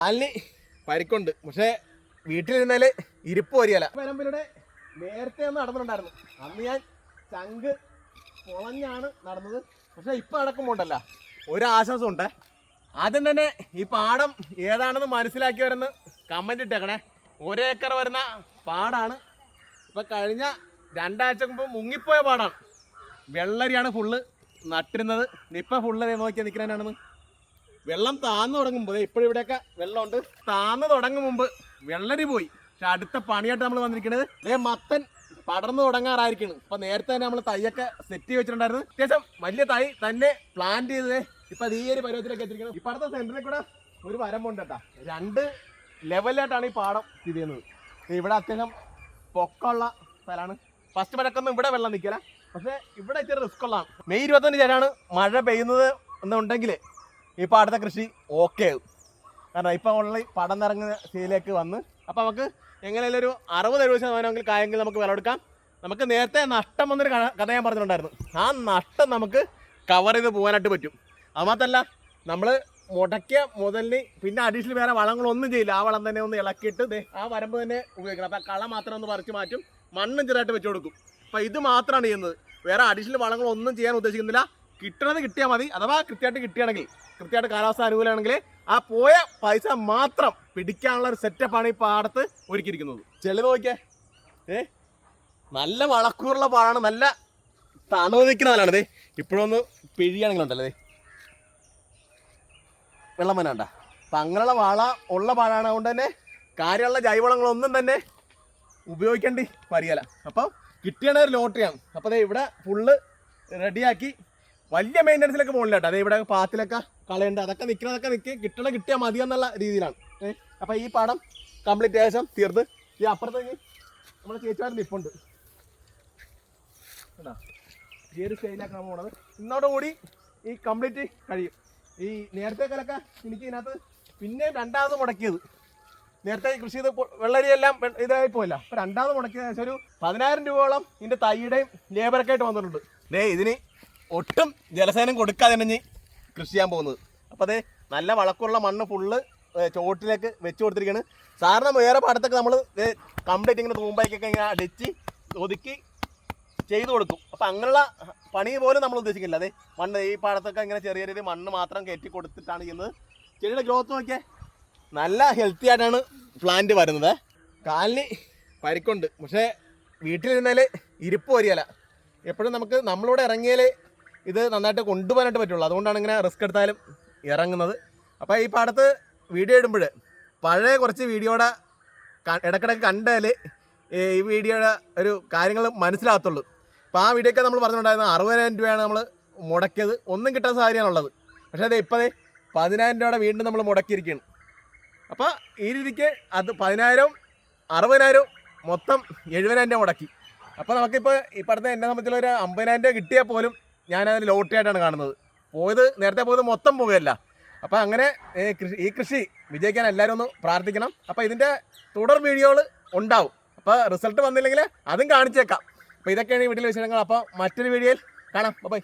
കാലിന് പരിക്കുണ്ട്, പക്ഷെ വീട്ടിലിരുന്നാല് ഇരിപ്പ് വരികയല്ല. വരമ്പിലൂടെ നേരത്തെ ഒന്ന് നടന്നിട്ടുണ്ടായിരുന്നു. അന്ന് ഞാൻ ചങ്ക് പൊളഞ്ഞാണ് നടന്നത്. പക്ഷെ ഇപ്പൊ നടക്കുമ്പോണ്ടല്ല ഒരാശ്വാസം ഉണ്ട്. ആദ്യം തന്നെ ഈ പാടം ഏതാണെന്ന് മനസ്സിലാക്കിയവരെന്ന് കമന്റ് ഇട്ടേക്കണേ. 1 ഏക്കർ വരുന്ന പാടാണ്. ഇപ്പൊ കഴിഞ്ഞ 2 ആഴ്ച മുമ്പ് മുങ്ങിപ്പോയ പാടാണ്. വെള്ളരിയാണ് ഫുള്ള് നട്ടിരുന്നത്. ഇപ്പൊ ഫുള്ള് നോക്കിയാൽ നിൽക്കുന്നതിനാണെന്ന് വെള്ളം താന്നു തുടങ്ങുമ്പോൾ ഇപ്പോഴും ഇവിടെയൊക്കെ വെള്ളമുണ്ട്. താന്നു തുടങ്ങും മുമ്പ് വെള്ളരി പോയി. പക്ഷെ അടുത്ത പണിയായിട്ട് നമ്മൾ വന്നിരിക്കുന്നത് മത്തൻ പടർന്നു തുടങ്ങാറായിരിക്കണം. ഇപ്പൊ നേരത്തെ തന്നെ നമ്മൾ തൈയൊക്കെ സെറ്റ് ചെയ്ത് വെച്ചിട്ടുണ്ടായിരുന്നു. അത്യാവശ്യം വലിയ തൈ തന്നെ പ്ലാന്റ് ചെയ്തത് ഇപ്പൊ ഈ ഒരു പരുവത്തിലൊക്കെ എത്തിയിരിക്കണം. ഇപ്പൊ അടുത്ത സെന്ററിൽ കൂടെ ഒരു വരമ്പുണ്ട് കേട്ടാ. 2 ലെവലായിട്ടാണ് ഈ പാടം സ്ഥിതി ചെയ്യുന്നത്. ഇവിടെ അത്യാവശ്യം പൊക്കമുള്ള സ്ഥലമാണ്. ഫസ്റ്റ് മഴക്കൊന്നും ഇവിടെ വെള്ളം നിൽക്കില്ല. പക്ഷെ ഇവിടെ ഇച്ചിരി റിസ്ക് ഉള്ളതാണ്. മെയ് 25 മഴ പെയ്യുന്നത് എന്നുണ്ടെങ്കിൽ ഈ പാടത്തെ കൃഷി ഓക്കെ ആകും. കാരണം ഇപ്പം ഓൾറെഡി പടം നിറങ്ങുന്ന സ്ഥിതിയിലേക്ക് വന്ന് അപ്പം നമുക്ക് എങ്ങനെയായാലും ഒരു 60-70% കായെങ്കിൽ നമുക്ക് വിളവെടുക്കാം. നമുക്ക് നേരത്തെ നഷ്ടം വന്നൊരു കഥ ഞാൻ പറഞ്ഞിട്ടുണ്ടായിരുന്നു. ആ നഷ്ടം നമുക്ക് കവർ ചെയ്ത് പോകാനായിട്ട് പറ്റും. അതുമാത്രമല്ല നമ്മൾ മുടക്കിയ മുതലിന് പിന്നെ അഡീഷണൽ വേറെ വളങ്ങളൊന്നും ചെയ്യില്ല. ആ വളം തന്നെ ഒന്ന് ഇളക്കിയിട്ട് ആ വരമ്പ് തന്നെ ഉപയോഗിക്കണം. അപ്പം കള മാത്രം ഒന്ന് പറിച്ച് മാറ്റും, മണ്ണും ചെറുതായിട്ട് വെച്ച് കൊടുക്കും. അപ്പം ഇത് മാത്രമാണ് ചെയ്യുന്നത്. വേറെ അഡീഷണൽ വളങ്ങളൊന്നും ചെയ്യാൻ ഉദ്ദേശിക്കുന്നില്ല. കിട്ടണത് കിട്ടിയാൽ മതി. അഥവാ കൃത്യമായിട്ട് കിട്ടുകയാണെങ്കിൽ, കൃത്യമായിട്ട് കാലാവസ്ഥ അനുകൂലമാണെങ്കിൽ ആ പോയ പൈസ മാത്രം പിടിക്കാനുള്ള ഒരു സെറ്റപ്പാണ് ഈ പാടത്ത് ഒരുക്കിയിരിക്കുന്നത്. ചെളി നോക്കിയേ, നല്ല വളക്കൂറുള്ള പാടാണ്. നല്ല തണുവ് നിൽക്കുന്ന പാലാണ്. ഇപ്പോഴൊന്ന് പിഴിയാണെങ്കിലുണ്ടല്ലേ വെള്ളം വനാണ്ട. അപ്പം അങ്ങനെയുള്ള വള ഉള്ള പാടാണ്. അതുകൊണ്ട് തന്നെ കാര്യമുള്ള ജൈവവളങ്ങളൊന്നും തന്നെ ഉപയോഗിക്കേണ്ടി വരികയില്ല. അപ്പം കിട്ടിയണ ഒരു ലോട്ടറിയാണ്. അപ്പോൾ ഇവിടെ ഫുള്ള് റെഡിയാക്കി വലിയ മെയിൻ്റനൻസിലൊക്കെ മുകളിലാട്ടോ. അതായത് ഇവിടെ പാത്തിലൊക്കെ കളയുണ്ട്. അതൊക്കെ നിൽക്കുന്നതൊക്കെ കിട്ടിയാൽ മതി എന്നുള്ള രീതിയിലാണ്. അപ്പോൾ ഈ പാടം കംപ്ലീറ്റ് ഏകദേശം തീർത്ത് ഈ അപ്പുറത്തേക്ക് നമ്മുടെ ചേച്ചിമാർ നിൽപ്പുണ്ട് കേട്ടോ. ഈ ഒരു സ്റ്റൈലാക്കാണ് പോണത്. ഇന്നോടുകൂടി ഈ കംപ്ലീറ്റ് കഴിയും. ഈ നേരത്തെ കാലൊക്കെ എനിക്ക് ഇതിനകത്ത് പിന്നെ 2ാമത് മുടക്കിയത്. നേരത്തെ കൃഷി ചെയ്ത് വെള്ളരിയെല്ലാം ഇതായി പോയില്ല. അപ്പോൾ 2ാമത് മുടക്കിയത് ഏകദേശം ഒരു 10,000 രൂപയോളം ഇതിൻ്റെ തൈയുടെയും ലേബറൊക്കെ ആയിട്ട് വന്നിട്ടുണ്ട്. ഇതിന് ഒട്ടും ജലസേനം കൊടുക്കാതെ തന്നെ കൃഷി ചെയ്യാൻ പോകുന്നത്. അപ്പോൾ നല്ല വളക്കുള്ള മണ്ണ് ഫുള്ള് ചോട്ടിലേക്ക് വെച്ച് കൊടുത്തിരിക്കുകയാണ്. സാറിന് വേറെ പാടത്തൊക്കെ നമ്മൾ കംപ്ലീറ്റ് ഇങ്ങനെ തൂമ്പായിക്കൊക്കെ ഇങ്ങനെ അടിച്ച് ഒതുക്കി ചെയ്ത് കൊടുക്കും. അപ്പം അങ്ങനെയുള്ള പണി പോലും നമ്മൾ ഉദ്ദേശിക്കില്ല. മണ്ണ് ഈ പാടത്തൊക്കെ ഇങ്ങനെ ചെറിയ രീതിയിൽ മണ്ണ് മാത്രം കയറ്റി കൊടുത്തിട്ടാണ് ചെയ്യുന്നത്. ചെടിയുടെ ഗ്രോത്ത് നോക്കിയാൽ നല്ല ഹെൽത്തി ആയിട്ടാണ് പ്ലാന്റ് വരുന്നത്. കാലിന് പരിക്കുണ്ട്, പക്ഷേ വീട്ടിലിരുന്നാൽ ഇരിപ്പ് വരികയില്ല. എപ്പോഴും നമ്മളിവിടെ ഇറങ്ങിയാൽ ഇത് നന്നായിട്ട് കൊണ്ടുപോകാനായിട്ട് പറ്റുള്ളൂ. അതുകൊണ്ടാണ് ഇങ്ങനെ റിസ്ക് എടുത്താലും ഇറങ്ങുന്നത്. അപ്പോൾ ഈ പാടത്ത് വീഡിയോ ഇടുമ്പോൾ പഴയ കുറച്ച് വീഡിയോയുടെ ഇടയ്ക്കിടയ്ക്ക് കണ്ടാൽ ഈ വീഡിയോയുടെ ഒരു കാര്യങ്ങൾ മനസ്സിലാകത്തുള്ളൂ. അപ്പോൾ ആ വീഡിയോയ്ക്ക് നമ്മൾ പറഞ്ഞിട്ടുണ്ടായിരുന്നു 60,000 രൂപയാണ് നമ്മൾ മുടക്കിയത്. ഒന്നും കിട്ടാൻ സാഹചര്യമാണുള്ളത്. പക്ഷേ ഇപ്പോൾ 10,000 രൂപയുടെ വീണ്ടും നമ്മൾ മുടക്കിയിരിക്കുകയാണ്. അപ്പോൾ ഈ രീതിക്ക് അത് 10,000-ഉം 60,000-ഉം മൊത്തം 70,000 രൂപ മുടക്കി. അപ്പോൾ നമുക്കിപ്പോൾ ഈ പടത്തെ എന്നെ സംബന്ധിച്ചുള്ള ഒരു 50,000 രൂപ കിട്ടിയാൽ പോലും ഞാനതിന് ലോട്ടറി ആയിട്ടാണ് കാണുന്നത്. നേരത്തെ പോയത് മൊത്തം പോകുകയല്ല. അപ്പോൾ അങ്ങനെ ഈ കൃഷി വിജയിക്കാൻ എല്ലാവരും ഒന്ന് പ്രാർത്ഥിക്കണം. അപ്പോൾ ഇതിൻ്റെ തുടർ വീഡിയോകൾ ഉണ്ടാവും. അപ്പോൾ റിസൾട്ട് വന്നില്ലെങ്കിൽ അതും കാണിച്ചേക്കാം. അപ്പോൾ ഇതൊക്കെയാണ് ഈ വീട്ടിലെ വിശേഷങ്ങൾ. അപ്പോൾ മറ്റൊരു വീഡിയോയിൽ കാണാം. ബൈ.